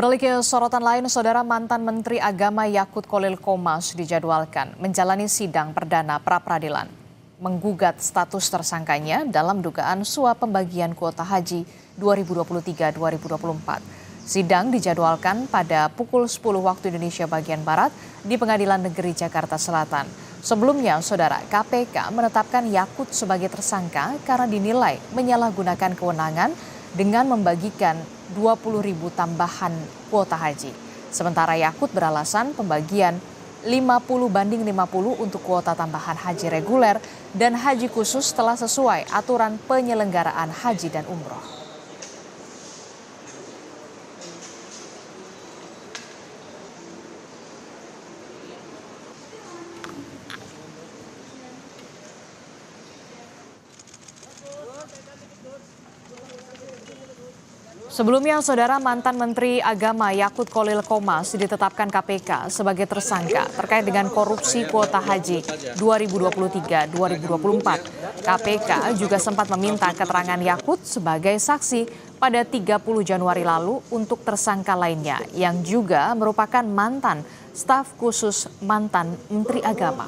Beralih ke sorotan lain, Saudara, mantan Menteri Agama Yakut Khalil Qomas dijadwalkan menjalani sidang perdana pra-peradilan menggugat status tersangkanya dalam dugaan suap pembagian kuota haji 2023-2024. Sidang dijadwalkan pada pukul 10 waktu Indonesia bagian Barat di Pengadilan Negeri Jakarta Selatan. Sebelumnya, Saudara, KPK menetapkan Yakut sebagai tersangka karena dinilai menyalahgunakan kewenangan dengan membagikan 20.000 tambahan kuota haji. Sementara Yakut beralasan pembagian 50/50 untuk kuota tambahan haji reguler dan haji khusus telah sesuai aturan penyelenggaraan haji dan umroh. Sebelumnya, Saudara, mantan Menteri Agama Yakut Khalil Qomas ditetapkan KPK sebagai tersangka terkait dengan korupsi kuota haji 2023-2024. KPK juga sempat meminta keterangan Yakut sebagai saksi pada 30 Januari lalu untuk tersangka lainnya yang juga merupakan mantan staf khusus mantan Menteri Agama.